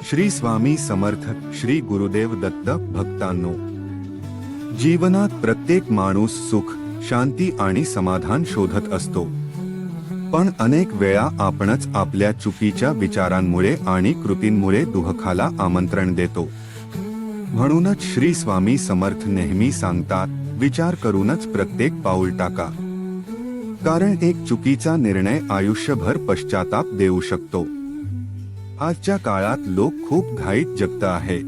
श्री स्वामी समर्थ. श्री गुरुदेव दत्त. भक्तांनो, जीवनात प्रत्येक माणूस सुख, शांती आणि समाधान शोधत असतो. पण अनेक वेळा आपणच आपल्या चुकीच्या विचारांमुळे आणि कृतींमुळे दुःखाला आमंत्रण देतो. म्हणूनच श्री स्वामी समर्थ नेहमी सांगतात, विचार करूनच प्रत्येक पाऊल टाका. कारण एक चुकीचा निर्णय आयुष्यभर पश्चाताप देऊ शकतो. आजच्या काळात लोक खूप घाईत जगत आहेत.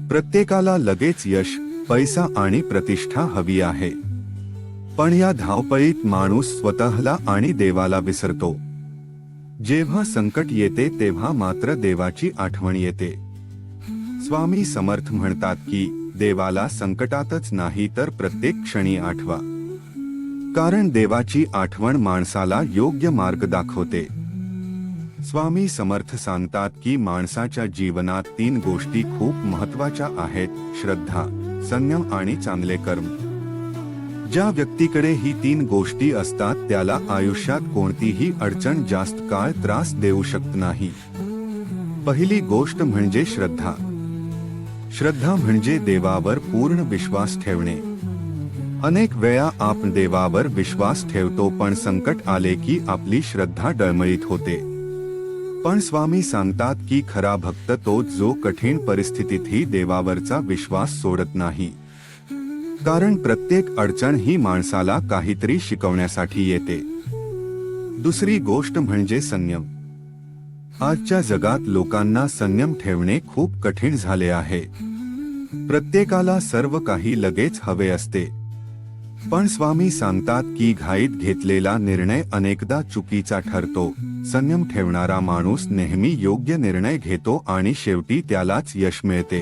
प्रत्येकाला लगेच यश, पैसा आणि प्रतिष्ठा हवी आहे. पण या धावपळीत माणूस स्वतःला आणि देवाला विसरतो. जेव्हा संकट येते तेव्हा मात्र देवाची आठवण येते. स्वामी समर्थ म्हणतात की देवाला संकटातच नाही तर प्रत्येक क्षणी आठवा. कारण देवाची आठवण माणसाला योग्य मार्ग दाखवते. स्वामी समर्थ सांगतात की माणसाच्या जीवनात 3 गोष्टी खूप महत्त्वाच्या आहेत: श्रद्धा, संयम आणि चांगले कर्म. ज्या व्यक्तीकडे ही 3 गोष्टी असतात त्याला आयुष्यात कोणतीही अडचण जास्त काळ त्रास देऊ शकत नाही. पहिली गोष्ट म्हणजे श्रद्धा. श्रद्धा म्हणजे देवावर पूर्ण विश्वास ठेवणे. अनेक वेळा आपण देवावर विश्वास ठेवतो पण संकट आले की आपली श्रद्धा डळमळीत होते. पण स्वामी सांगतात की खरा भक्त तोच जो कठीण परिस्थितीतही देवावरचा विश्वास सोडत नाही. कारण प्रत्येक अडचण ही माणसाला काहीतरी शिकवण्यासाठी येते. दुसरी गोष्ट म्हणजे संयम. आजच्या जगात लोकांना संयम ठेवणे खूप कठीण झाले आहे. प्रत्येकाला सर्व काही लगेच हवे असते. पण स्वामी सांगतात की घाईत घेतलेला निर्णय अनेकदा चुकीचा ठरतो. संयम ठेवणारा माणूस नेहमी योग्य निर्णय घेतो आणि शेवटी त्यालाच यश मिळते.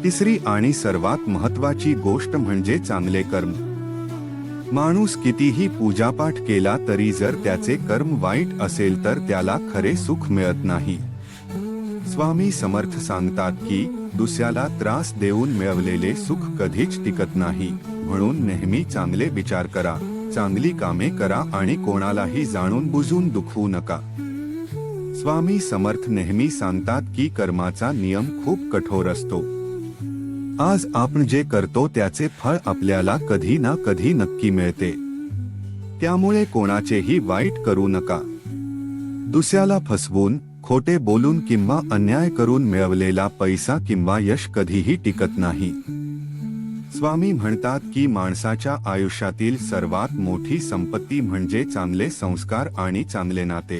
तिसरी आणि सर्वात महत्त्वाची गोष्ट म्हणजे चांगले कर्म. माणूस कितीही पूजापाठ केला तरी जर त्याचे कर्म वाईट असेल तर त्याला खरे सुख मिळत नाही. स्वामी समर्थ सांगतात की दुसऱ्याला त्रास देऊन मिळवलेले सुख कधीच टिकत नाही. म्हणून नेहमी चांगले विचार करा, चांगली कामे करा आणि कोणालाही जाणून बुजून दुखवू नका. स्वामी समर्थ नेहमी सांगतात की कर्माचा नियम खूप कठोर असतो. आज आपण जे करतो त्याचे फळ आपल्याला कधी ना कधी नक्की मिळते. त्यामुळे कोणाचेही वाईट करू नका. दुसऱ्याला फसवून, खोटे बोलून किंवा अन्याय करून मिळवलेला पैसा किंवा यश कधीही टिकत नाही. स्वामी म्हणतात की माणसाच्या आयुष्यातील सर्वात मोठी संपत्ती म्हणजे चांगले संस्कार आणि चांगले नाते.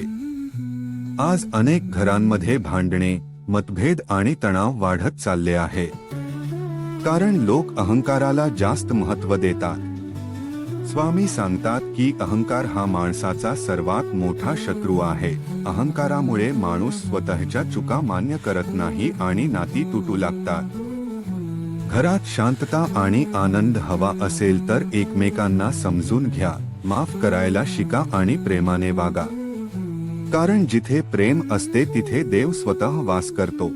आज अनेक घरांमध्ये भांडणे, मतभेद आणि तणाव वाढत चालले आहे. कारण लोक अहंकाराला जास्त महत्त्व देतात. स्वामी सांगतात की अहंकार हा माणसाचा सर्वात मोठा शत्रू आहे. अहंकारामुळे माणूस स्वतःच्या चुका मान्य करत नाही आणि नाती तुटू लागतात. घरात शांतता आणि आनंद हवा असेल तर एकमेकांना समजून घ्या, माफ करायला शिका आणि प्रेमाने वागा. कारण जिथे प्रेम असते तिथे देव स्वतः वास करतो.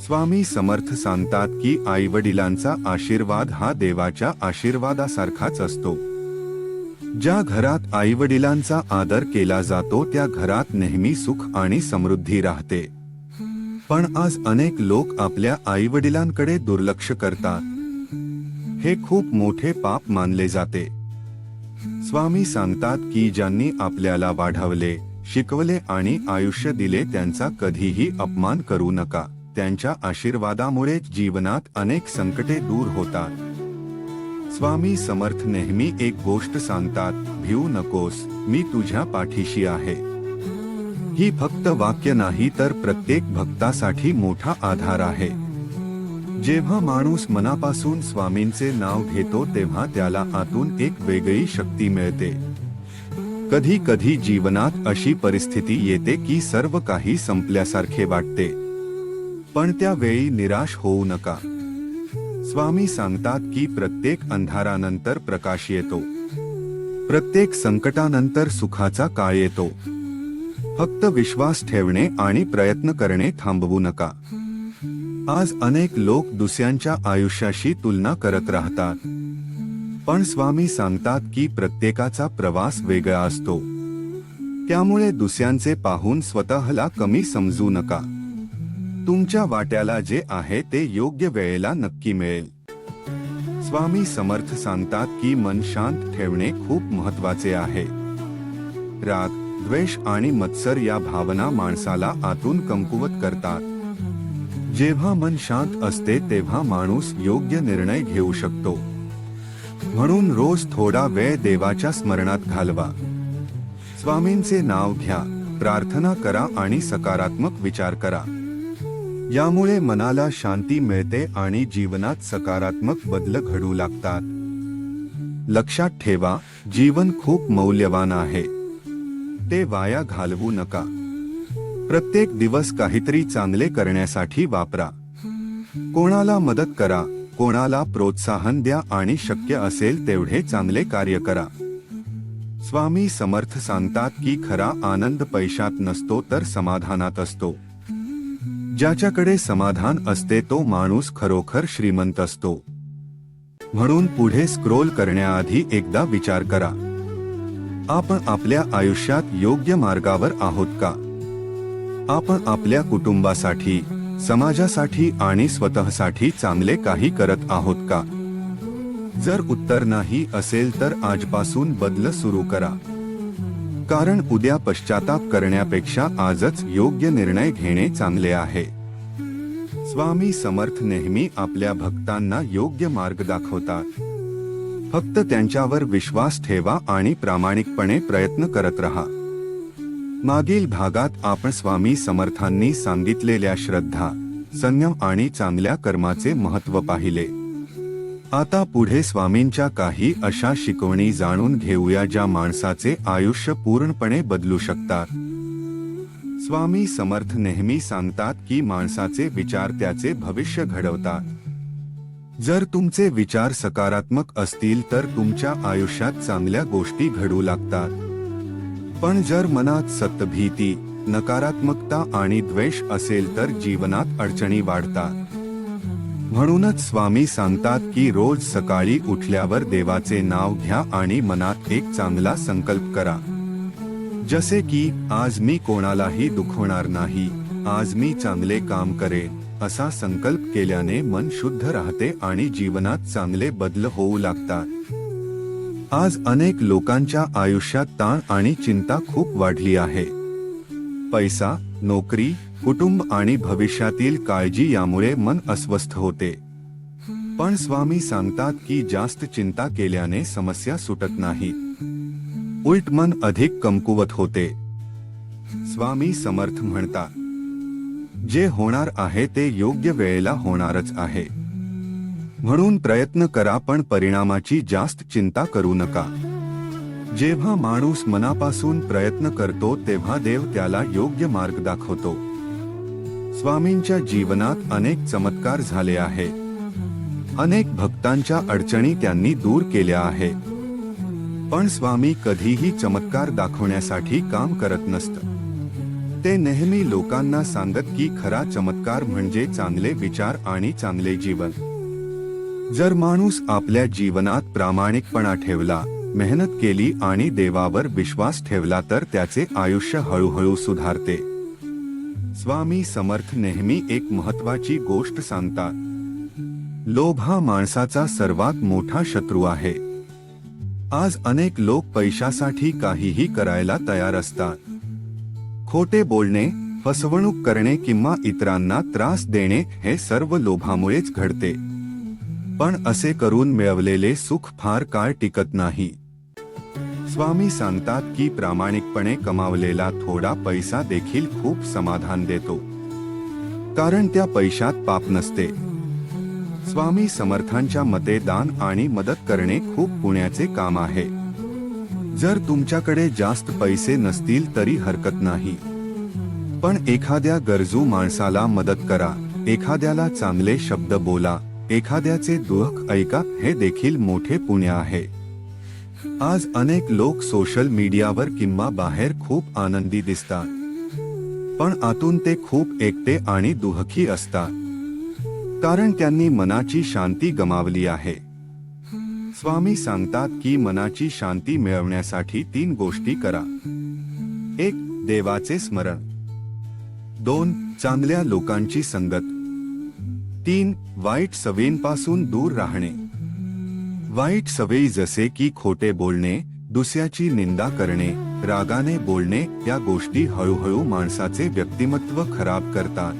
स्वामी समर्थ सांगतात की आईवडिलांचा आशीर्वाद हा देवाच्या आशीर्वादासारखाच असतो. ज्या घरात आईवडिलांचा आदर केला जातो त्या घरात नेहमी सुख आणि समृद्धी राहते. पण आज अनेक लोक आपल्या आईवडिलांकडे दुर्लक्ष करतात. हे खूप मोठे पाप मानले जाते. स्वामी सांगतात की ज्यांनी आपल्याला वाढवले, शिकवले आणि आयुष्य दिले त्यांचा कधीही अपमान करू नका. त्यांच्या आशीर्वादामुळे जीवनात अनेक संकटे दूर होतात. स्वामी समर्थ नेहमी एक गोष्ट सांगतात, भिवू नकोस, मी तुझ्या पाठीशी आहे. ही फक्त वाक्य नाही तर प्रत्येक भक्तासाठी मोठा आधार आहे. जेव्हा माणूस मनापासून स्वामींचे नाव घेतो तेव्हा त्याला आतून एक वेगळी शक्ती मिळते. कधी कधी जीवनात अशी परिस्थिती येते की सर्व काही संपल्यासारखे वाटते. पण त्यावेळी निराश होऊ नका. स्वामी सांगतात की प्रत्येक अंधारानंतर प्रकाश येतो. प्रत्येक संकटानंतर सुखाचा काळ येतो. फक्त विश्वास ठेवणे आणि प्रयत्न करणे थांबवू नका. आज अनेक लोक दुसऱ्यांच्या आयुष्याशी तुलना करत राहतात. पण स्वामी सांगतात की प्रत्येकाचा प्रवास वेगळा असतो. त्यामुळे दुसऱ्यांचे पाहून स्वतःला कमी समजू नका. तुमच्या वाट्याला जे आहे ते योग्य वेळेला नक्की मिळेल. स्वामी समर्थ सांगतात की मन शांत ठेवणे खूप महत्त्वाचे आहे. राग, द्वेष आणि मत्सर या भावना माणसाला आतून कमकुवत करतात. जेव्हा मन शांत असते तेव्हा माणूस योग्य निर्णय घेऊ शकतो. म्हणून रोज थोडा वेळ देवाच्या स्मरणात घालवा. स्वामींचे नाव घ्या, प्रार्थना करा आणि सकारात्मक विचार करा. यामुळे मनाला शांती मिळते आणि जीवनात सकारात्मक बदल घडू लागतात. लक्षात ठेवा, जीवन खूप मौल्यवान आहे. ते वाया घालवू नका. प्रत्येक दिवस काहीतरी चांगले करण्यासाठी वापरा. कोणाला मदत करा, कोणाला प्रोत्साहन द्या आणि शक्य असेल तेवढे चांगले कार्य करा. स्वामी समर्थ सांगतात की खरा आनंद पैशात नसतो तर समाधानात असतो. ज्याच्याकडे समाधान असते तो माणूस खरोखर श्रीमंत असतो. म्हणून पुढे स्क्रोल करण्याआधी एकदा विचार करा, आपण आपल्या आयुष्यात योग्य मार्गावर आहोत का? आपण आपल्या कुटुंबासाठी, समाजासाठी आणि स्वतःसाठी चांगले काही करत आहोत का? जर उत्तर नाही असेल तर आजपासून बदल सुरू करा. कारण उद्या पश्चाताप करण्यापेक्षा आजच योग्य निर्णय घेणे चांगले आहे. स्वामी समर्थ नेहमी आपल्या भक्तांना योग्य मार्ग दाखवतात. फक्त त्यांच्यावर विश्वास ठेवा आणि प्रामाणिकपणे प्रयत्न करत रहा. मागील भागात आपण स्वामी समर्थांनी सांगितलेल्या श्रद्धा, संयम आणि चांगल्या कर्माचे महत्त्व पाहिले. आता पुढे स्वामींच्या काही अशा शिकवणी जाणून घेऊया ज्या माणसाचे आयुष्य पूर्णपणे बदलू शकतात. स्वामी समर्थ नेहमी सांगतात की माणसाचे विचार त्याचे भविष्य घडवतात. जर तुमचे विचार सकारात्मक असतील तर तुमच्या आयुष्यात चांगल्या गोष्टी घडू लागतात. पण जर मनात सतभीती, नकारात्मकता आणि द्वेष असेल तर जीवनात अडचणी वाढतात. म्हणूनच स्वामी सांगतात की रोज सकाळी उठल्यावर देवाचे नाव घ्या आणि मनात एक चांगला संकल्प करा. जसे की आज मी कोणालाही दुखवणार नाही, आज मी चांगले काम करेन, असा संकल्प केल्याने मन शुद्ध राहते आणि जीवनात चांगले बदल होऊ लागतात. आज अनेक लोकांच्या आयुष्यात ताण आणि चिंता खूप वाढली आहे. पैसा, नोकरी, कुटुंब आणि भविष्यातील काळजी यामुळे मन अस्वस्थ होते. पण स्वामी सांगतात की जास्त चिंता केल्याने समस्या सुटत नाही, उलट मन अधिक कमकुवत होते. स्वामी समर्थ म्हणतात, जे होणार आहे ते योग्य वेळेला होणारच आहे. म्हणून प्रयत्न करा पण परिणामाची जास्त चिंता करू नका. जेव्हा माणूस मनापासून प्रयत्न करतो तेव्हा देव त्याला योग्य मार्ग दाखवतो. स्वामींच्या जीवनात अनेक चमत्कार झाले आहेत. अनेक भक्तांच्या अडचणी त्यांनी दूर केल्या आहेत. पण स्वामी कधीही चमत्कार दाखवण्यासाठी काम करत नसत. ते नेहमी लोकांना सांगत की खरा चमत्कार म्हणजे चांगले विचार आणि चांगले जीवन. जर माणूस आपल्या जीवनात प्रामाणिकपणा ठेवला, मेहनत केली आणि देवावर विश्वास ठेवला तर त्याचे आयुष्य हळूहळू सुधारते. स्वामी समर्थ नेहमी एक महत्त्वाची गोष्ट सांगतात, लोभ हा माणसाचा सर्वात मोठा शत्रू आहे. आज अनेक लोक पैशासाठी काहीही करायला तयार असतात. खोटे बोलणे, फसवणूक करणे किंवा इतरांना त्रास देणे हे सर्व लोभामुळेच घडते. पण असे करून मिळवलेले सुख फार काळ टिकत नाही. स्वामी सांगतात की प्रामाणिकपणे कमावलेला थोडा पैसा देखील खूप समाधान देतो, कारण त्या पैशात पाप नसते. स्वामी समर्थांच्या मते दान आणि मदत करणे खूप पुण्याचे काम आहे. जर तुमच्याकडे जास्त पैसे नसतील तरी हरकत नाही, पण एखाद्या गरजू माणसाला मदत करा, एखाद्याला चांगले शब्द बोला, एखाद्याचे दुःख ऐका, हे देखील मोठे पुण्य आहे. आज अनेक लोक सोशल मीडियावर किंवा बाहेर खूप आनंदी दिसतात, पण आतून ते खूप एकटे आणि दुःखी असतात, कारण त्यांनी मनाची शांती गमावली आहे. स्वामी सांगतात की मनाची शांती मिळवण्यासाठी 3 गोष्टी करा. 1. देवाचे स्मरण. 2. चांगल्या लोकांची संगत. 3. वाईट सवयींपासून दूर राहणे. वाईट सवयी जसे की खोटे बोलणे, दुसऱ्याची निंदा करणे, रागाने बोलणे या गोष्टी हळूहळू माणसाचे व्यक्तिमत्व खराब करतात.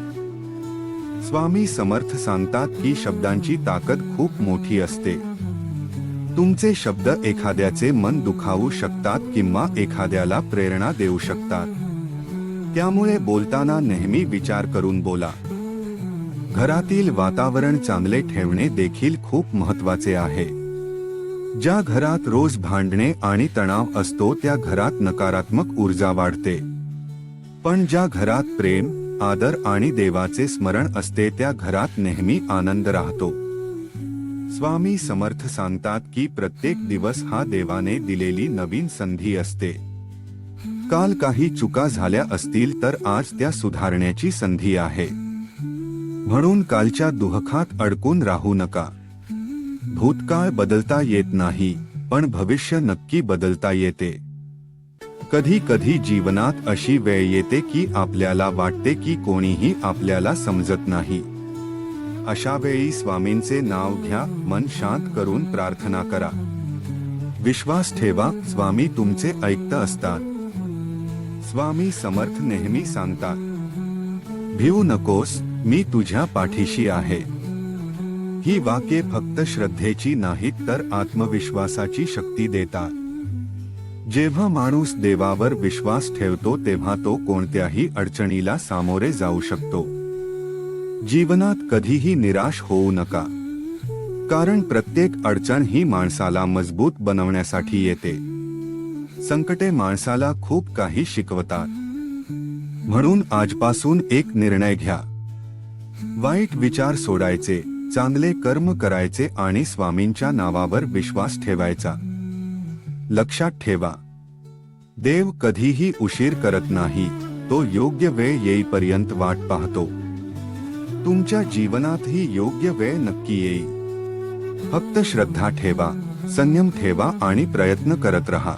स्वामी समर्थ सांगतात की शब्दांची ताकद खूप मोठी असते. तुमचे शब्द एखाद्याचे मन दुखावू शकतात किंवा एखाद्याला प्रेरणा देऊ शकतात. त्यामुळे बोलताना नेहमी विचार करून बोला. घरातील वातावरण चांगले ठेवणे देखील खूप महत्त्वाचे आहे. ज्या घरात रोज भांडणे आणि तणाव असतो त्या घरात नकारात्मक ऊर्जा वाढते. पण ज्या घरात प्रेम, आदर आणि देवाचे स्मरण असते त्या घरात नेहमी आनंद राहतो. स्वामी समर्थ सांगतात की प्रत्येक दिवस हा देवाने दिलेली नवीन संधी असते. काल काही चुका झाल्या असतील तर आज त्या सुधारण्याची संधी आहे. म्हणून कालच्या दुःखात अडकून राहू नका. भूतकाळ बदलता येत नाही, पण भविष्य नक्की बदलता येते. कधी कधी जीवनात अशी वेळ येते की आपल्याला वाटते की कोणीही आपल्याला समजत नाही. अशा वेळी स्वामींचे नाव घ्या, मन शांत करून प्रार्थना करा. विश्वास ठेवा, स्वामी तुमचे ऐकत असतात. स्वामी समर्थ नेहमी सांगतात, भिवू नकोस, मी तुझ्या पाठीशी आहे. ही वाक्ये फक्त श्रद्धेची नाहीत तर आत्मविश्वासाची शक्ती देतात. जेव्हा माणूस देवावर विश्वास ठेवतो तेव्हा तो कोणत्याही अडचणीला सामोरे जाऊ शकतो. जीवनात कधीही निराश होऊ नका, कारण प्रत्येक अडचण ही माणसाला मजबूत बनवण्यासाठी येते. संकटे माणसाला खूप काही शिकवतात. म्हणून आजपासून एक निर्णय घ्या. वाईट विचार सोडायचे, चांगले कर्म करायचे आणि स्वामींच्या नावावर विश्वास ठेवायचा. लक्षात ठेवा, देव कधीही उशीर करत नाही, तो योग्य वेळ येईपर्यंत वाट पाहतो. तुमच्या जीवनातही योग्य वेळ नक्की येईल. फक्त श्रद्धा ठेवा, संयम ठेवा आणि प्रयत्न करत रहा.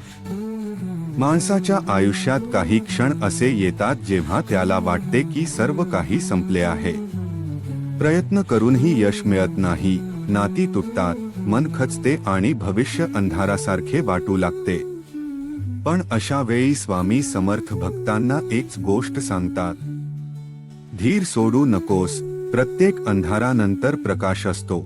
माणसाच्या आयुष्यात काही क्षण असे येतात जेव्हा त्याला वाटते की सर्व काही संपले आहे. प्रयत्न करूनही यश मिळत नाही, नाती तुटतात, मन खचते आणि भविष्य अंधारासारखे वाटू लागते. पण अशा वेळी स्वामी समर्थ भक्तांना एकच गोष्ट सांगतात, धीर सोडू नकोस, प्रत्येक अंधारानंतर प्रकाश असतो.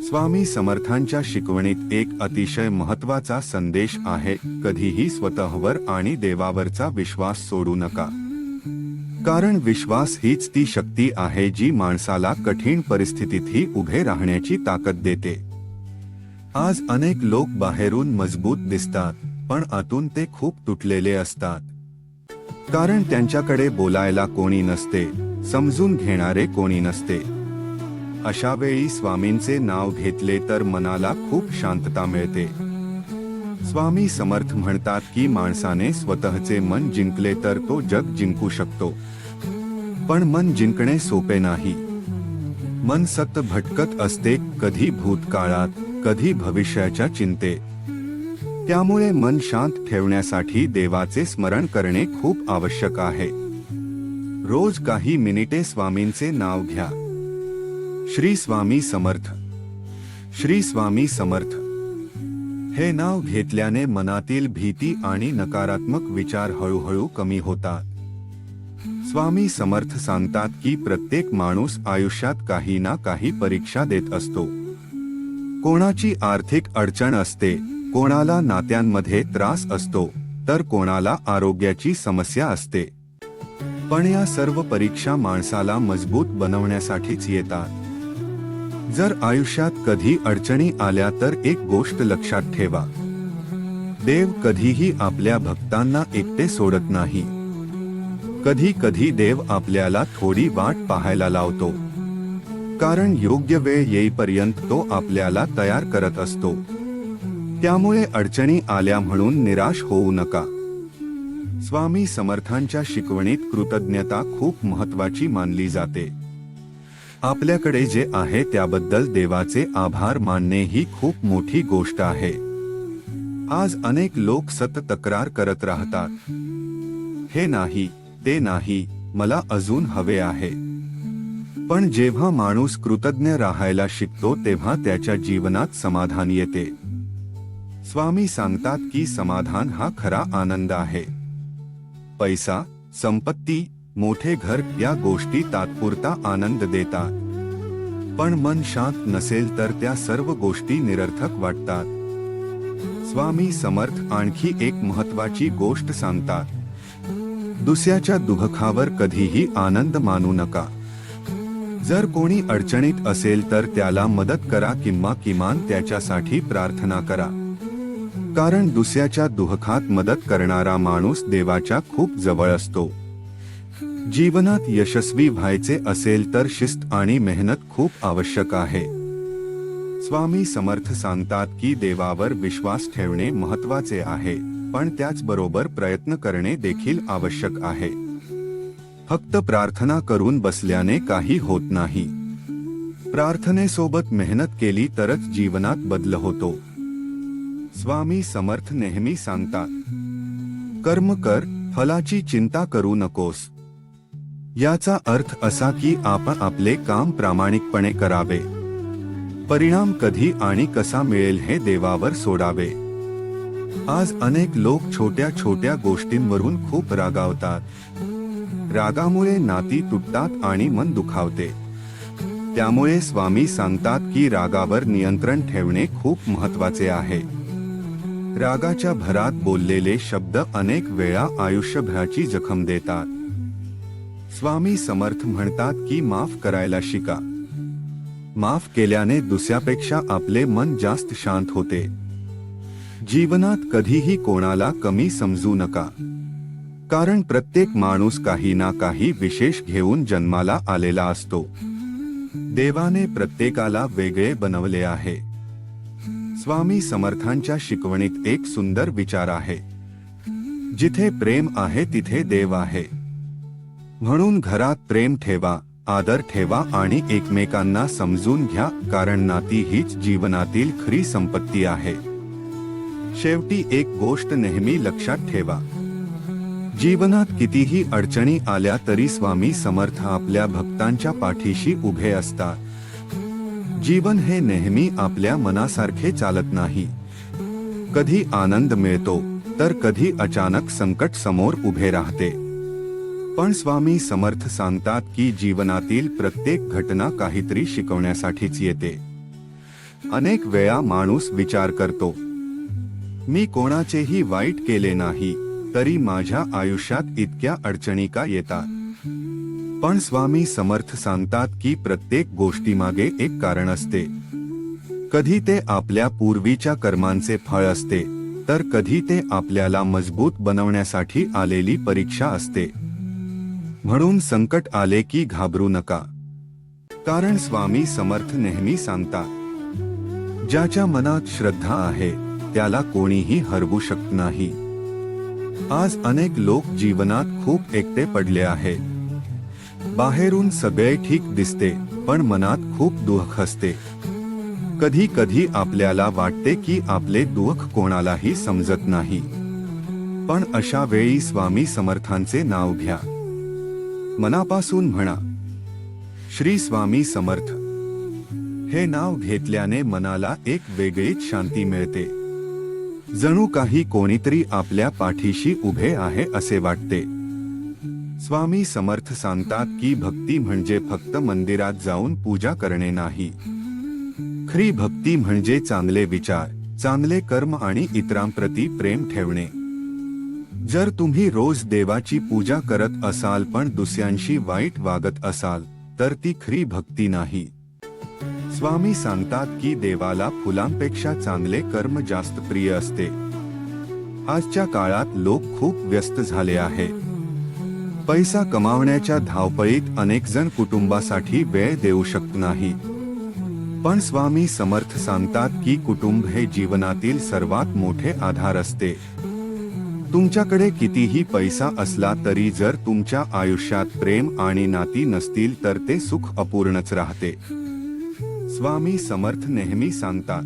स्वामी समर्थांच्या शिकवणीत एक अतिशय महत्त्वाचा संदेश आहे, कधीही स्वतःवर आणि देवावरचा विश्वास सोडू नका. कारण विश्वास हीच ती शक्ती आहे जी माणसाला कठीण परिस्थितीतही उभे राहण्याची ताकद देते. आज अनेक लोक बाहेरून मजबूत दिसतात, पण आतून ते खूप तुटलेले असतात. कारण त्यांच्याकडे बोलायला कोणी नसते, समजून घेणारे कोणी नसते. अशा वेळी स्वामींचे नाव घेतले तर मनाला खूप शांतता मिळते. स्वामी समर्थ म्हणतात की माणसाने स्वतःचे मन जिंकले तर तो जग जिंकू शकतो. पण मन जिंकणे सोपे नाही. मन सतत भटकत असते, कधी भूतकाळात, कधी भविष्याच्या चिंतेत. त्यामुळे मन शांत ठेवण्यासाठी देवाचे स्मरण करणे खूप आवश्यक आहे. रोज काही मिनिटे स्वामींचे नाव घ्या. श्री स्वामी समर्थ, श्री स्वामी समर्थ. हे नाव घेतल्याने मनातील भीती आणि नकारात्मक विचार हळूहळू कमी होतात. स्वामी समर्थ सांगतात की प्रत्येक माणूस आयुष्यात काही ना काही परीक्षा देत असतो. कोणाची आर्थिक अडचण असते, कोणाला नात्यांमध्ये त्रास असतो, तर कोणाला आरोग्याची समस्या असते. पण या सर्व परीक्षा माणसाला मजबूत बनवण्यासाठीच येतात. जर आयुष्यात कधी अडचणी आल्या तर एक गोष्ट लक्षात ठेवा, देव कधीही आपल्या भक्तांना एकटे सोडत नाही. कधी कधी देव आपल्याला थोडी वाट पाहायला लावतो, कारण योग्य वेळ येईपर्यंत तो आपल्याला तयार करत असतो. त्यामुळे अडचणी आल्या म्हणून निराश होऊ नका. स्वामी समर्थांच्या शिकवणीत कृतज्ञता खूप महत्त्वाची मानली जाते. आपल्याकडे जे आहे त्याबद्दल देवाचे आभार मानणे ही खूप मोठी गोष्ट आहे. आज अनेक लोक सतत तक्रार करत राहतात, हे नाही, ते नाही, मला अजून हवे आहे. पण जेव्हा माणूस कृतज्ञ राहायला शिकतो तेव्हा त्याच्या जीवनात समाधान येते. स्वामी सांगतात की समाधान हा खरा आनंद आहे. पैसा, संपत्ती, मोठे घर या गोष्टी तात्पुरता आनंद देतात, पण मन शांत नसेल तर त्या सर्व गोष्टी निरर्थक वाटतात. स्वामी समर्थ आणखी एक महत्त्वाची गोष्ट सांगतात. दुसऱ्याच्या दुःखावर कधीही आनंद मानू नका. जर कोणी अडचणीत असेल तर त्याला मदत करा किंवा किमान त्याच्यासाठी प्रार्थना करा. कारण दुसऱ्याच्या दुःखात मदत करणारा माणूस देवाच्या खूप जवळ असतो. जीवनात यशस्वी व्हायचे असेल तर शिस्त आणि मेहनत खूप आवश्यक आहे. स्वामी समर्थ सांगतात की देवावर विश्वास ठेवणे महत्त्वाचे आहे, पण त्याचबरोबर प्रयत्न करणे देखील आवश्यक आहे. फक्त प्रार्थना करून बसल्याने काही होत नाही. प्रार्थनेसोबत मेहनत केली तरच जीवनात बदल होतो. स्वामी समर्थ नेहमी सांगतात, कर्म कर, फलाची चिंता करू नकोस. याचा अर्थ असा की आपण आपले काम प्रामाणिकपणे करावे. परिणाम कधी आणि कसा मिळेल हे देवावर सोडावे. आज अनेक लोक छोट्या छोट्या गोष्टींवरून खूप रागावतात. रागामुळे नाती तुटतात आणि मन दुखावते. त्यामुळे स्वामी सांगतात की रागावर नियंत्रण ठेवणे खूप महत्त्वाचे आहे. रागाच्या भरात बोललेले शब्द अनेक वेळा आयुष्यभराची जखम देतात. स्वामी समर्थ म्हणतात की माफ करायला शिका. माफ केल्याने दुसऱ्यापेक्षा आपले मन जास्त शांत होते. जीवनात कधीही कोणाला कमी समजू नका, कारण प्रत्येक माणूस काही ना काही विशेष घेऊन जन्माला आलेला असतो. देवाने प्रत्येकाला वेगळे बनवले आहे. स्वामी समर्थांच्या शिकवणीत एक सुंदर विचार आहे, जिथे प्रेम आहे तिथे देव आहे. म्हणून घरात प्रेम ठेवा, आदर ठेवा आणि एकमेकांना समजून घ्या, कारण नाती हीच जीवनातील खरी संपत्ती आहे. शेवटी एक गोष्ट नेहमी लक्षात ठेवा, जीवनात कितीही अडचणी आल्या तरी स्वामी समर्थ आपल्या भक्तांच्या पाठीशी उभे असतात. जीवन हे नेहमी आपल्या मनासारखे चालत नाही. कधी आनंद मिळतो तर कधी अचानक संकट समोर उभे राहते. पण स्वामी समर्थ सांगतात की जीवनातील प्रत्येक घटना काहीतरी शिकवण्यासाठीच येते. अनेक वेळा माणूस विचार करतो, मी कोणाचेही वाईट केले नाही तरी माझ्या आयुष्यात इतक्या अडचणी का येतात. पण स्वामी समर्थ सांगतात की प्रत्येक गोष्टीमागे एक कारण असते. कधी ते आपल्या पूर्वीच्या कर्मांचे फळ असते, तर कधी ते आपल्याला मजबूत बनवण्यासाठी आलेली परीक्षा असते. म्हणून संकट आले की घाबरू नका, कारण स्वामी समर्थ नेहमी सांगतात, ज्याच्या मनात श्रद्धा आहे त्याला कोणीही हरवू शकत नाही. आज अनेक लोक जीवनात खूप एकटे पडले आहेत. बाहेरून सगळे ठीक दिसते, पण मनात खूप दुःख असते. कधी कधी आपल्याला वाटते की आपले दुःख कोणालाही समजत नाही. पण अशा वेळी स्वामी समर्थांचे नाव घ्या. मनापासून म्हणा, श्री स्वामी समर्थ. हे नाव घेतल्याने मनाला एक वेगळीच शांती मिळते. जणू काही कोणीतरी आपल्या पाठीशी उभे आहे असे वाटते. स्वामी समर्थ सांगतात की भक्ती म्हणजे फक्त मंदिरात जाऊन पूजा करणे नाही. खरी भक्ती म्हणजे चांगले विचार, चांगले कर्म आणि इतरांप्रती प्रेम ठेवणे. जर तुम्ही रोज देवाची पूजा करत असाल पण दुसऱ्यांशी वाईट वागत असाल तर ती खरी भक्ती नाही. स्वामी सांगतात की देवाला फुलांपेक्षा चांगले कर्म जास्त प्रिय असते. आजच्या काळात लोक खूप व्यस्त झाले आहेत. पैसा कमावण्याच्या धावपळीत अनेक जण कुटुंबासाठी वेळ देऊ शकत नाही. पण स्वामी समर्थ सांगतात की कुटुंब हे जीवनातील सर्वात मोठे आधार असते. तुमच्याकडे कितीही पैसा असला तरी जर तुमच्या आयुष्यात प्रेम आणि नाती नसतील तर ते सुख अपूर्णच राहते. स्वामी समर्थ नेहमी सांगतात,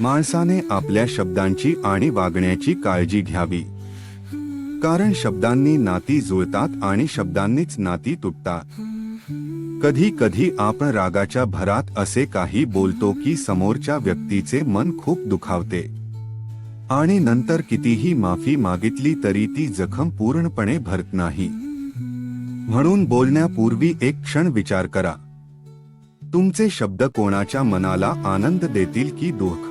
माणसाने आपल्या शब्दांची आणि वागण्याची काळजी घ्यावी. कारण शब्दांनी नाती जुळतात आणि शब्दांनीच नाती तुटतात. कधी कधी आपण रागाच्या भरात असे काही बोलतो की समोरच्या व्यक्तीचे मन खूप दुखावते आणि नंतर कितीही माफी मागितली तरी ती जखम पूर्णपणे भरत नाही. म्हणून बोलण्यापूर्वी एक क्षण विचार करा, तुमचे शब्द कोणाच्या मनाला आनंद देतील की दुःख.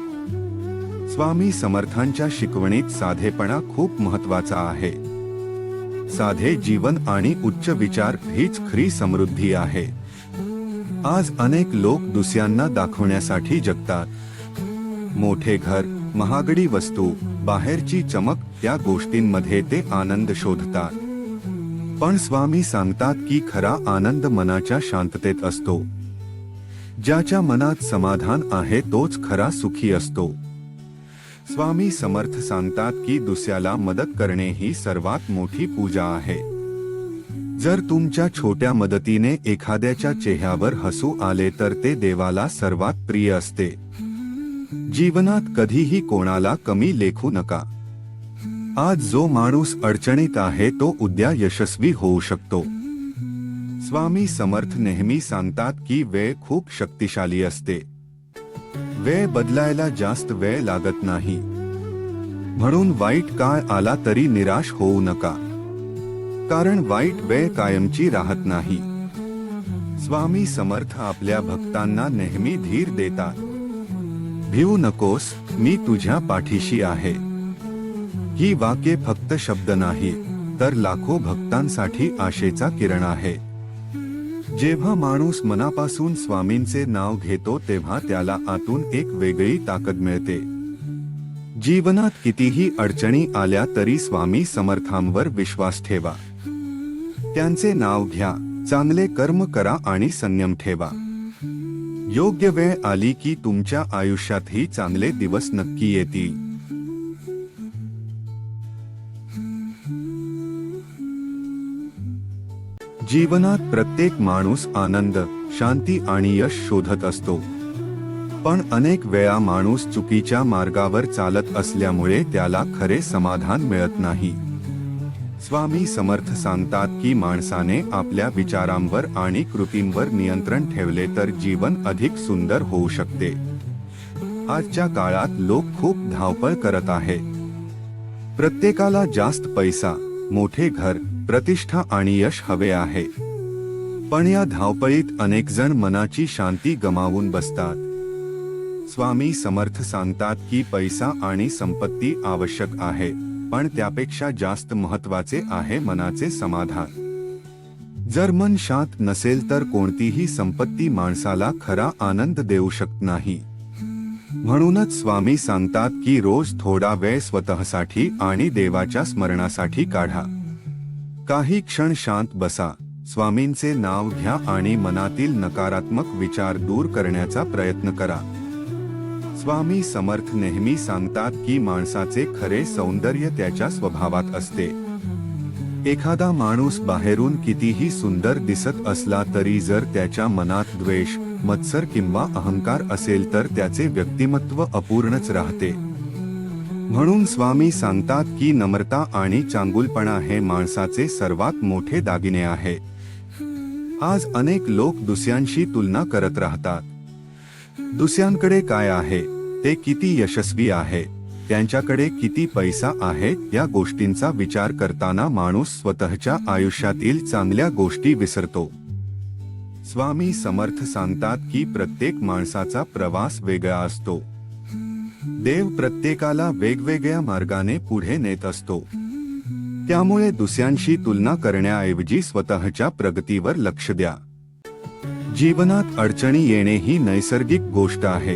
स्वामी समर्थांच्या शिकवणीत साधेपणा खूप महत्वाचा आहे. साधे जीवन आणि उच्च विचार हीच खरी समृद्धी आहे. आज अनेक लोक दुसऱ्यांना दाखवण्यासाठी जगतात. मोठे घर, महागडी वस्तू, बाहेरची चमक या गोष्टींमध्ये ते आनंद शोधतात. पण स्वामी सांगतात की खरा आनंद मनाच्या शांततेत असतो. ज्याच्या मनात समाधान आहे तोच खरा सुखी असतो. स्वामी समर्थ सांगतात की दुसऱ्याला मदत करणे ही सर्वात मोठी पूजा आहे. जर तुमच्या छोट्या मदतीने एखाद्याच्या चेहऱ्यावर हसू आले तर ते देवाला सर्वात प्रिय असते. जीवनात कधीही कोणाला कमी लेखू नका. आज जो माणूस अडचणीत आहे तो उद्या यशस्वी होऊ शकतो. स्वामी समर्थ नेहमी सांगतात की वेळ खूप शक्तिशाली असते. वेळ बदलायला जास्त वेळ लागत नाही. म्हणून वाईट काळ आला तरी निराश होऊ नका, कारण वाईट वेळ कायमची राहत नाही. स्वामी समर्थ आपल्या भक्तांना नेहमी धीर देतात. भिवू नकोस, मी तुझ्या पाठीशी आहे. ही वाक्ये फक्त शब्द नाही तर लाखो भक्तांसाठी आशेचा किरण आहे. जेव्हा माणूस मनापासून स्वामींचे नाव घेतो तेव्हा त्याला आतून एक वेगळी ताकद मिळते. जीवनात कितीही अडचणी आल्या तरी स्वामी समर्थांवर विश्वास ठेवा. त्यांचे नाव घ्या, चांगले कर्म करा आणि संयम ठेवा. योग्य वेळ आली की तुमच्या आयुष्यातही चांगले दिवस नक्की येतील. जीवनात प्रत्येक माणूस आनंद, शांती आणि यश शोधत असतो. पण अनेक वेळा माणूस चुकीच्या मार्गावर चालत असल्यामुळे त्याला खरे समाधान मिळत नाही. स्वामी समर्थ सांगतात की माणसाने आपल्या विचारांवर आणि कृतींवर नियंत्रण ठेवले तर जीवन अधिक सुंदर होऊ शकते. आजच्या काळात लोक खूप धावपळ करत आहेत. प्रत्येकाला जास्त पैसा, मोठे घर, प्रतिष्ठा आणि यश हवे आहे. पण या धावपळीत अनेक जण मनाची शांती गमावून बसतात. स्वामी समर्थ सांगतात की पैसा आणि संपत्ती आवश्यक आहे, पण त्यापेक्षा जास्त महत्वाचे आहे मनाचे समाधान. जर मन शांत नसेल तर कोणतीही संपत्ती माणसाला खरा आनंद देऊ शकत नाही. म्हणूनच स्वामी सांगतात की रोज थोडा वेळ स्वतःसाठी आणि देवाच्या स्मरणासाठी काढा. काही क्षण शांत बसा, स्वामींचे नाव घ्या आणि मनातील नकारात्मक विचार दूर करण्याचा प्रयत्न करा. स्वामी समर्थ नेहमी सांगतात की माणसाचे खरे सौंदर्य त्याच्या स्वभावात असते. एखादा माणूस बाहेरून कितीही सुंदर दिसत असला तरी जर त्याच्या मनात द्वेष, मत्सर किंवा अहंकार असेल तर त्याचे व्यक्तिमत्व अपूर्णच राहते. म्हणून स्वामी सांगतात की नम्रता आणि चांगुलपणा हे माणसाचे सर्वात मोठे दागिने आहे. आज अनेक लोक दुसऱ्यांशी तुलना करत राहतात. दुसऱ्यांकडे काय आहे, ते किती यशस्वी आहे, त्यांच्याकडे किती पैसा आहे या गोष्टींचा विचार करताना माणूस स्वतःच्या आयुष्यातील चांगल्या गोष्टी विसरतो. स्वामी समर्थ सांगतात की प्रत्येक माणसाचा प्रवास वेगळा असतो. देव प्रत्येकाला वेगवेगळ्या मार्गाने पुढे नेत असतो. त्यामुळे दुसऱ्यांशी तुलना करण्याऐवजी स्वतःच्या प्रगतीवर लक्ष द्या. जीवनात अडचणी येणे ही नैसर्गिक गोष्ट आहे.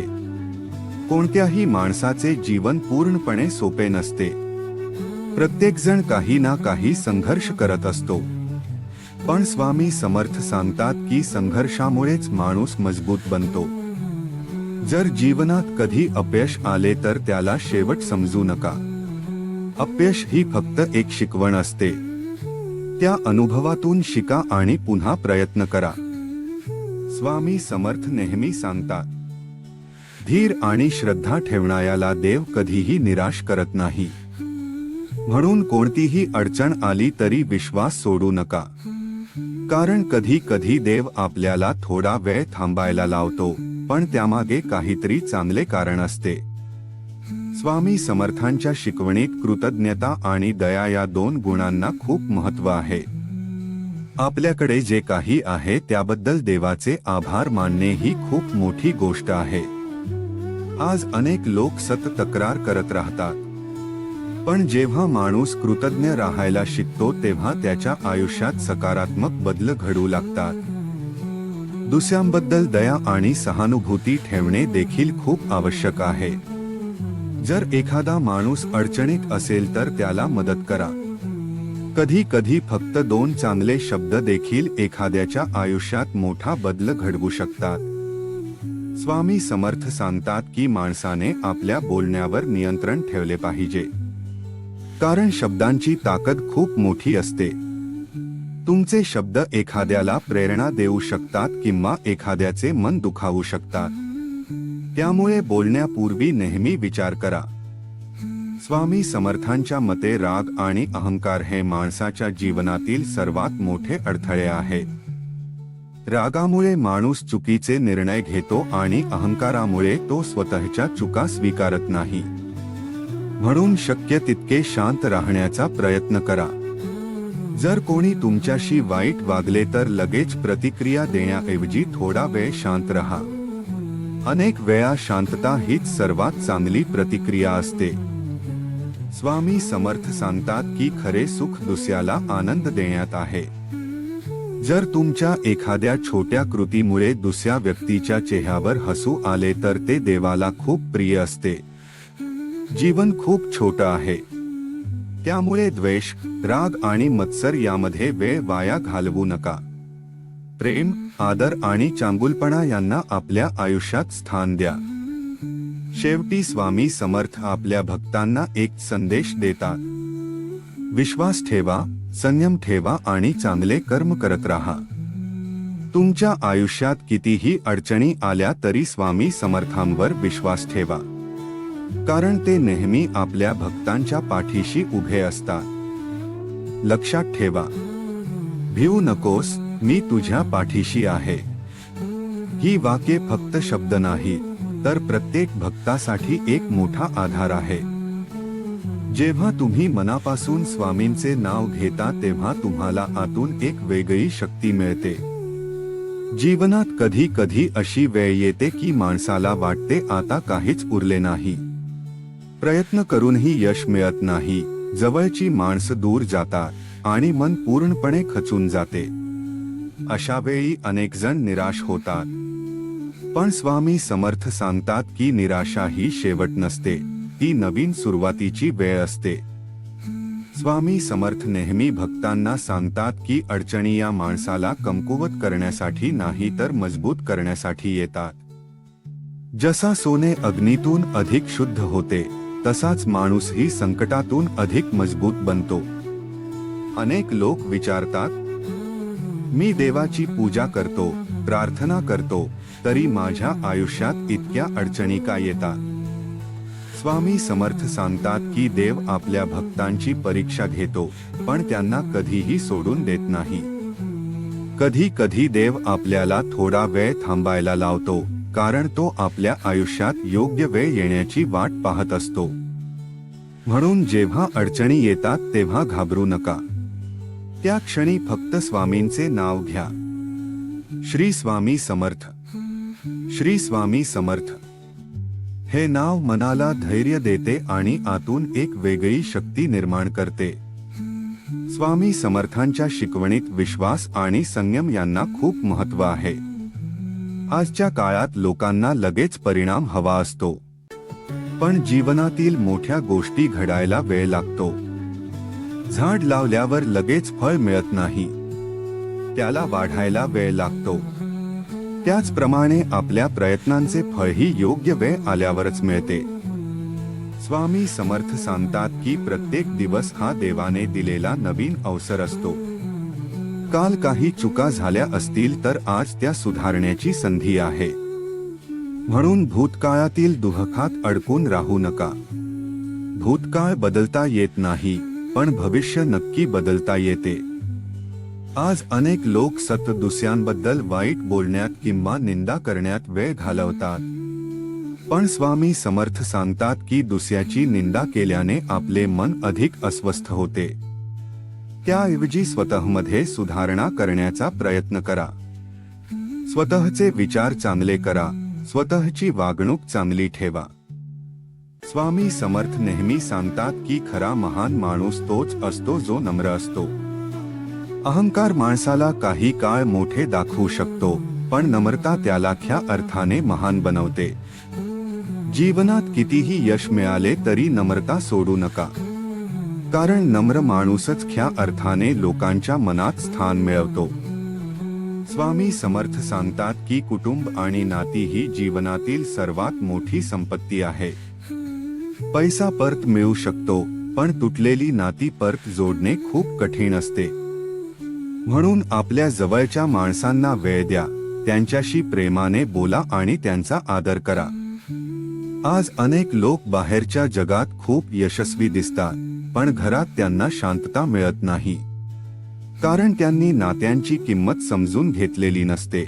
कोणत्याही माणसाचे जीवन पूर्णपणे सोपे नसते. प्रत्येक जण काही ना काही संघर्ष करत असतो. पण स्वामी समर्थ सांगतात की संघर्षामुळेच माणूस मजबूत बनतो. जर जीवनात कधी अपयश आले तर त्याला शेवट समजू नका. अपयश ही फक्त एक शिकवण असते. त्या अनुभवातून शिका आणि पुन्हा प्रयत्न करा. स्वामी समर्थ नेहमी सांगतात, धीर आणि श्रद्धा ठेवणाऱ्याला देव कधीही निराश करत नाही. म्हणून कोणतीही अडचण आली तरी विश्वास सोडू नका, कारण कधी कधी देव आपल्याला थोडा वेळ थांबायला लावतो, पण त्यामागे काहीतरी चांगले कारण असते. स्वामी समर्थांच्या शिकवणीत कृतज्ञता आणि दया या दोन गुणांना खूप महत्त्व आहे. आपल्याकडे जे काही आहे त्याबद्दल देवाचे आभार मानणे ही खूप मोठी गोष्ट आहे. आज अनेक लोक सतत तक्रार करत राहतात, पण जेव्हा माणूस कृतज्ञ राहायला शिकतो तेव्हा त्याच्या आयुष्यात सकारात्मक बदल घडू लागतात. दुसऱ्यांबद्दल दया आणि सहानुभूती ठेवणे देखील खूप आवश्यक आहे. जर एखादा माणूस अडचणीत असेल तर त्याला मदत करा. कधी कधी फक्त दोन चांगले शब्द देखील एखाद्याच्या आयुष्यात मोठा बदल घडवू शकतात. स्वामी समर्थ सांगतात की माणसाने आपल्या बोलण्यावर नियंत्रण ठेवले पाहिजे, कारण शब्दांची ताकद खूप मोठी असते. तुमचे शब्द एखाद्याला प्रेरणा देऊ शकतात किंवा एखाद्याचे मन दुखावू शकतात. त्यामुळे बोलण्यापूर्वी नेहमी विचार करा. स्वामी समर्थांच्या मते राग आणि अहंकार हे माणसाच्या जीवनातील सर्वात मोठे अडथळे आहेत. रागामुळे माणूस चुकीचे निर्णय घेतो आणि अहंकारामुळे तो स्वतःच्या चुका स्वीकारत नाही. म्हणून शक्य तितके शांत राहण्याचा प्रयत्न करा. जर कोणी तुमच्याशी वाईट वागले तर लगेच प्रतिक्रिया देण्याऐवजी थोडा वेळ शांत रहा. अनेक वेळा शांतता हीच सर्वात चांगली प्रतिक्रिया असते. स्वामी समर्थ सांगतात की खरे सुख दुसऱ्याला आनंद देण्यात आहे. जर तुमच्या एखाद्या छोट्या कृतीमुळे दुसऱ्या व्यक्तीच्या चेहऱ्यावर हसू आले तर ते देवाला खूप प्रिय असते. जीवन खूप छोटं आहे, त्यामुळे द्वेष, राग आणि मत्सर यामध्ये वेळ वाया घालवू नका. प्रेम, आदर आणि चांगुलपणा यांना आपल्या आयुष्यात स्थान द्या. शेवटी स्वामी समर्थ आपल्या भक्तांना एक संदेश देतात. विश्वास ठेवा, संयम ठेवा आणि चांगले कर्म करत राहा. तुमच्या आयुष्यात कितीही अडचणी आल्या तरी स्वामी समर्थांवर विश्वास ठेवा, कारण ते नेहमी आपल्या भक्तांच्या पाठीशी उभे असतात. लक्षात ठेवा, भिवू नकोस, मी तुझ्या पाठीशी आहे. ही वाक्ये फक्त शब्द नाही, तर प्रत्येक भक्तासाठी एक मोठा आधार आहे. जेव्हा तुम्ही मनापासून स्वामींचे नाव घेता तेव्हा तुम्हाला आतून एक वेगळी शक्ती मिळते. जीवनात कधी कधी अशी वेळ येते की माणसाला वाटते आता काहीच उरले नाही. प्रयत्न करूनही यश मिळत नाही. जवळची माणसं दूर जातात आणि मन पूर्णपणे खचून जाते. अशा वेळी अनेक जण निराश होतात. पण स्वामी समर्थ सांगतात की निराशा ही शेवट नसते, ती नवीन सुरुवातीची वेळ असते. स्वामी समर्थ नेहमी भक्तांना सांगतात की अडचणी या माणसाला कमकुवत करण्यासाठी नाही तर मजबूत करण्यासाठी येतात. जसा सोने अग्नीतून अधिक शुद्ध होते, तसाच माणूसही संकटातून अधिक मजबूत बनतो. अनेक लोक विचारतात, मी देवाची पूजा करतो, प्रार्थना करतो, तरी माझ्या आयुष्यात इतक्या अडचणी का येतात? स्वामी समर्थ सांगतात की देव आपल्या भक्तांची परीक्षा घेतो, पण त्यांना कधीही सोडून देत नाही. कधी कधी देव आपल्याला थोडा वेळ थांबायला लावतो, कारण तो आपल्या आयुष्यात योग्य वेळ येण्याची वाट पाहत असतो. म्हणून जेव्हा अडचणी येतात तेव्हा घाबरू नका. त्या क्षणी फक्त स्वामींचे नाव घ्या. श्री स्वामी समर्थ, श्री स्वामी समर्थ हे नाव मनाला धैर्य देते आणि आतून एक वेगळी शक्ती निर्माण करते. स्वामी समर्थांच्या शिकवणीत विश्वास आणि संयम यांना खूप महत्त्व आहे. आजच्या काळात लोकांना लगेच परिणाम हवा असतो, पण जीवनातील मोठ्या गोष्टी घडायला वेळ लागतो. झाड लावल्यावर लगेच फळ मिळत नाही, त्याला वाढायला वेळ लागतो. त्याचप्रमाणे आपल्या प्रयत्नांचे फळही योग्य वेळ आल्यावरच मिळते. स्वामी समर्थ सांगतात की प्रत्येक दिवस हा देवाने दिलेला नवीन अवसर असतो. काल काही चुका झाल्या असतील तर आज त्या सुधारण्याची संधी आहे. म्हणून भूतकाळातील दुःखात अडकून राहू नका. भूतकाळ बदलता येत नाही, पण भविष्य नक्की बदलता येते. आज अनेक लोक दुसऱ्यांबद्दल वाईट बोलण्यात किंवा निंदा करण्यात वेळ घालवतात. पण स्वामी समर्थ सांगतात की दुसऱ्याची निंदा केल्याने आपले मन अधिक अस्वस्थ होते. त्याऐवजी स्वतःमध्ये सुधारणा करण्याचा प्रयत्न करा. स्वतःचे विचार चांगले करा, स्वतःची वागणूक चांगली ठेवा. स्वामी समर्थ नेहमी सांगतात की खरा महान माणूस तोच असतो जो नम्र असतो. अहंकार माणसाला काही काळ मोठे दाखवू शकतो, पण नम्रता त्याला खऱ्या अर्थाने महान बनवते. जीवनात कितीही यश मिळाले तरी नम्रता सोडू नका, कारण नम्र माणूसच खऱ्या अर्थाने लोकांच्या मनात स्थान मिळवतो. स्वामी समर्थ सांगतात की कुटुंब आणि नाती ही जीवनातील सर्वात मोठी संपत्ती आहे. पैसा परत मिळू शकतो, पण तुटलेली नाती परत जोडणे खूप कठीण असते. म्हणून आपल्या जवळच्या माणसांना वेळ द्या, त्यांच्याशी प्रेमाने बोला आणि त्यांचा आदर करा. आज अनेक लोक बाहेरच्या जगात खूप यशस्वी दिसतात, पण घरात त्यांना शांतता मिळत नाही, कारण त्यांनी नात्यांची किंमत समजून घेतलेली नसते.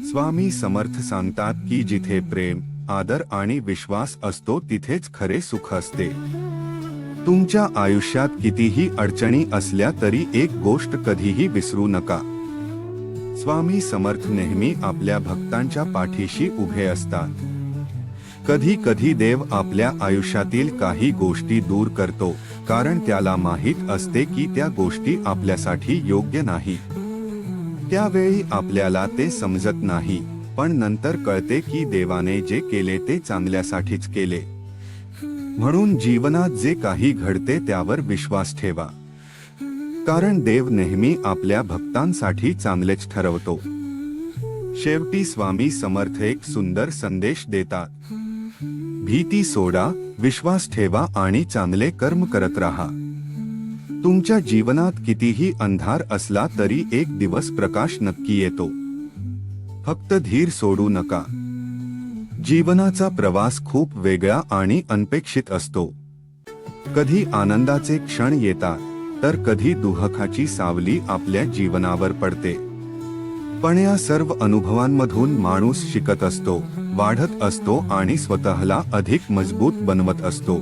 स्वामी समर्थ सांगतात की जिथे प्रेम, आदर आणि विश्वास असतो तिथेच खरे सुख असते. तुमच्या आयुष्यात कितीही अडचणी असल्या तरी एक गोष्ट कधीही विसरू नका. स्वामी समर्थ नेहमी आपल्या भक्तांच्या पाठीशी उभे असतात. कधी कधी देव आपल्या आयुष्यातील काही गोष्टी दूर करतो, कारण त्याला माहीत असते की त्या गोष्टी आपल्यासाठी योग्य नाही. त्यावेळी आपल्याला ते समजत नाही, पण नंतर कळते की देवाने जे केले ते चांगल्यासाठीच केले. म्हणून जीवनात जे काही घडते त्यावर विश्वास ठेवा, कारण देव नेहमी आपल्या भक्तांसाठी चांगलेच ठरवतो. शेवटी स्वामी समर्थ एक सुंदर संदेश देतात. भीती सोडा, विश्वास ठेवा आणि चांगले कर्म करत राहा. तुमच्या जीवनात कितीही अंधार असला तरी एक दिवस प्रकाश नक्की येतो. फक्त धीर सोडू नका. जीवनाचा प्रवास खूप वेगळा आणि अनपेक्षित असतो. कधी आनंदाचे क्षण येतात, तर कधी दुःखाची सावली आपल्या जीवनावर पडते. पण या सर्व अनुभवांमधून माणूस शिकत असतो, वाढत असतो आणि स्वतःला अधिक मजबूत बनवत असतो.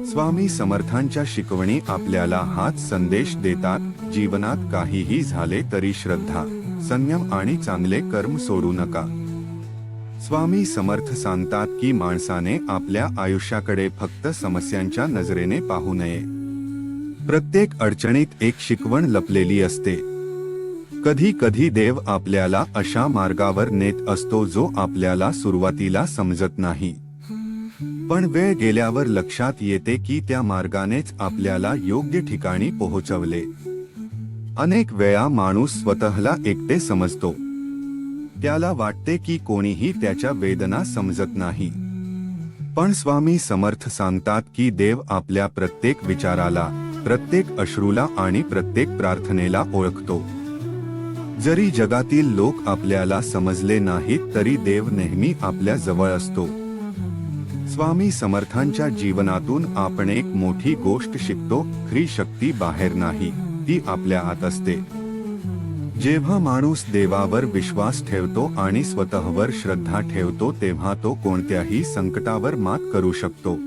स्वामी समर्थांच्या शिकवणी आपल्याला हाच संदेश देतात. जीवनात काहीही झाले तरी श्रद्धा, संयम आणि चांगले कर्म सोडू नका. स्वामी समर्थ सांगतात की माणसाने आपल्या आयुष्याकडे फक्त समस्यांच्या नजरेने पाहू नये. प्रत्येक अडचणीत एक शिकवण लपलेली असते. कधी कधी देव आपल्याला अशा मार्गावर नेत असतो जो आपल्याला सुरुवातीला समजत नाही, पण वेळ गेल्यावर लक्षात येते की त्या मार्गानेच आपल्याला योग्य ठिकाणी पोहोचवले. अनेक वेळा माणूस स्वतःला एकटे समजतो. त्याला वाटते की कोणीही त्याच्या वेदना समजत नाही, पण स्वामी समर्थ सांगतात की देव आपल्या प्रत्येक विचाराला, प्रत्येक अश्रूला आणि प्रत्येक प्रार्थनेला ओळखतो. जरी जगातील लोक आपल्याला समजले नाहीत तरी देव नेहमी आपल्या जवळ असतो. स्वामी समर्थांच्या जीवनातून आपण एक मोठी गोष्ट शिकतो. खरी शक्ती बाहेर नाही, ती आपल्या आत असते. जेव्हा माणूस देवावर विश्वास ठेवतो आणि स्वतःवर श्रद्धा ठेवतो तेव्हा तो कोणत्याही संकटावर मात करू शकतो.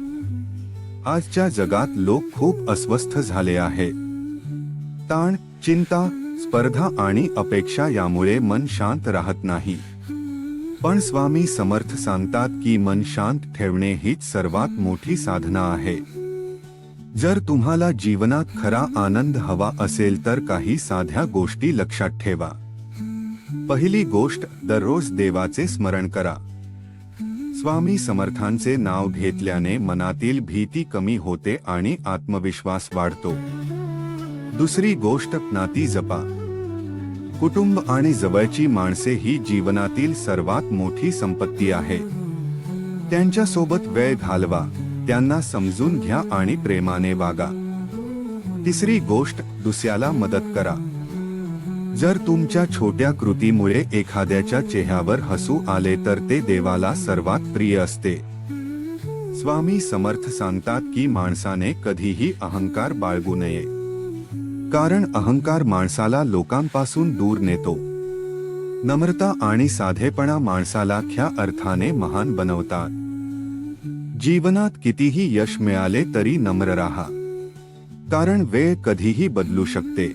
आजच्या जगात लोक खूप अस्वस्थ झाले आहेत. ताण, चिंता, स्पर्धा आणि अपेक्षा यामुळे मन शांत राहत नाही. पण स्वामी समर्थ सांगतात की मन शांत ठेवणे हीच सर्वात मोठी साधना आहे. जर तुम्हाला जीवनात खरा आनंद हवा असेल तर काही साध्या गोष्टी लक्षात ठेवा. पहिली गोष्ट, दररोज देवाचे स्मरण करा. स्वामी समर्थांचे नाव घेतल्याने मनातील भीती कमी होते आणि आत्मविश्वास वाढतो. दुसरी गोष्ट, नाती जपा. कुटुंब आणि जवळची माणसे ही जीवनातील सर्वात मोठी संपत्ती आहे. त्यांच्यासोबत वेळ घालवा, त्यांना समजून घ्या आणि प्रेमाने वागा. तिसरी गोष्ट, दुसऱ्याला मदत करा. जर तुमच्या छोट्या कृतीमुळे एखाद्याच्या चेहऱ्यावर हसू आले तर ते देवाला सर्वात प्रिय असते. स्वामी समर्थ सांगतात की माणसाने कधीही अहंकार बाळगू नये, कारण अहंकार माणसाला लोकांपासून दूर नेतो. नम्रता आणि साधेपणा माणसाला खऱ्या अर्थाने महान बनवतात. जीवनात कितीही यश मिळाले तरी नम्र राहा, कारण वेळ कधीही बदलू शकते.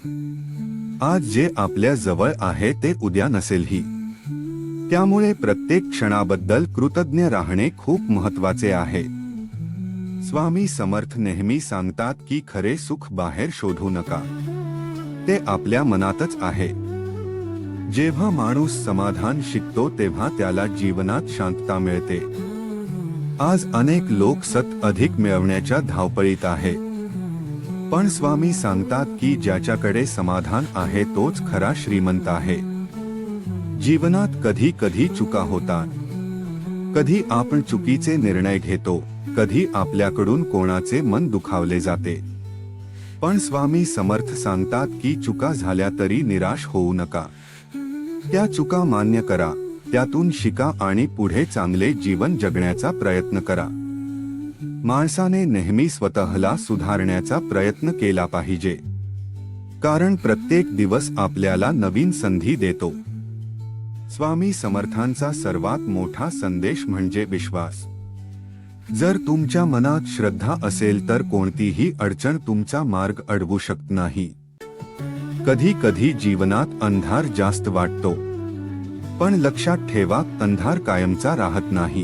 आज जे आपल्या जवळ आहे ते उद्या नसेलही. त्यामुळे प्रत्येक क्षणाबद्दल कृतज्ञ राहणे खूप महत्त्वाचे आहे. स्वामी समर्थ नेहमी सांगतात की खरे सुख बाहेर शोधू नका, ते आपल्या मनातच आहे. जेव्हा माणूस समाधान शिकतो तेव्हा त्याला जीवनात शांतता मिळते. आज अनेक लोक अधिक मिळवण्याच्या धावपळीत आहेत, पण स्वामी सांगतात की ज्याच्याकडे समाधान आहे तोच खरा श्रीमंत आहे. जीवनात कधी कधी चुका होतात, कधी आपण चुकीचे निर्णय घेतो, कधी आपल्याकडून कोणाचे मन दुखावले जाते. पण स्वामी समर्थ सांगतात की चुका झाल्या तरी निराश होऊ नका. त्या चुका मान्य करा, त्यातून शिका आणि पुढे चांगले जीवन जगण्याचा प्रयत्न करा. माणसाने नेहमी स्वतःला सुधारण्याचा प्रयत्न केला पाहिजे, कारण प्रत्येक दिवस आपल्याला नवीन संधी देतो. स्वामी समर्थांचा सर्वात मोठा संदेश म्हणजे विश्वास. जर तुमच्या मनात श्रद्धा असेल तर कोणतीही अडचण तुमचा मार्ग अडवू शकत नाही. कधी कधी जीवनात अंधार जास्त वाटतो, पण लक्षात ठेवा, अंधार कायमचा राहत नाही.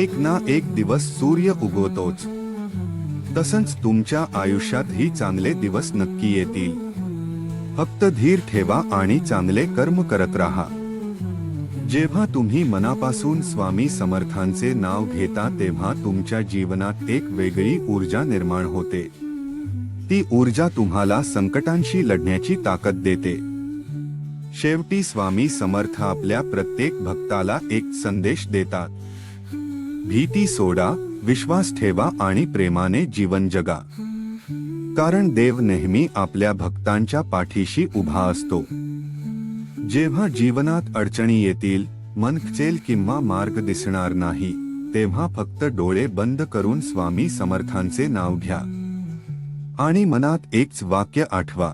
एक ना एक दिवस सूर्य उगवतोच. तसंच तुमच्या आयुष्यातही चांगले दिवस नक्की येतील. फक्त धीर ठेवा आणि चांगले कर्म करत राहा. जेव्हा तुम्ही मनापासून स्वामी समर्थांचे नाव घेता तेव्हा तुमच्या जीवनात एक वेगळी ऊर्जा निर्माण होते. ती ऊर्जा तुम्हाला संकटांशी लढण्याची ताकद देते. शेवटी स्वामी समर्थ आपल्या प्रत्येक भक्ताला एक संदेश देतात: भीती सोडा, विश्वास ठेवा आणि प्रेमाने जीवन जगा. कारण देव नेहमी आपल्या भक्तांच्या पाठीशी उभा असतो. जेव्हा जीवनात अडचणी येतील, मन खचेल किंवा मार्ग दिसणार नाही, तेव्हा फक्त डोळे बंद करून स्वामी समर्थांचे नाव घ्या आणि मनात एकच वाक्य आठवा: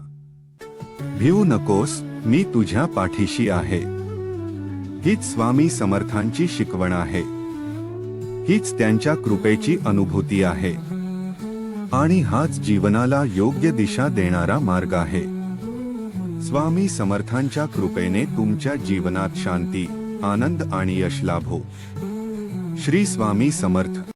भिवू नकोस, मी तुझ्या पाठीशी आहे. हीच स्वामी समर्थांची शिकवण आहे. हीच त्यांच्या कृपेची अनुभूती आहे. आणि हाच जीवनाला योग्य दिशा देणारा मार्ग आहे. स्वामी समर्थांच्या कृपेने तुमच्या जीवनात शांती, आनंद आणि यश लाभो. श्री स्वामी समर्थ.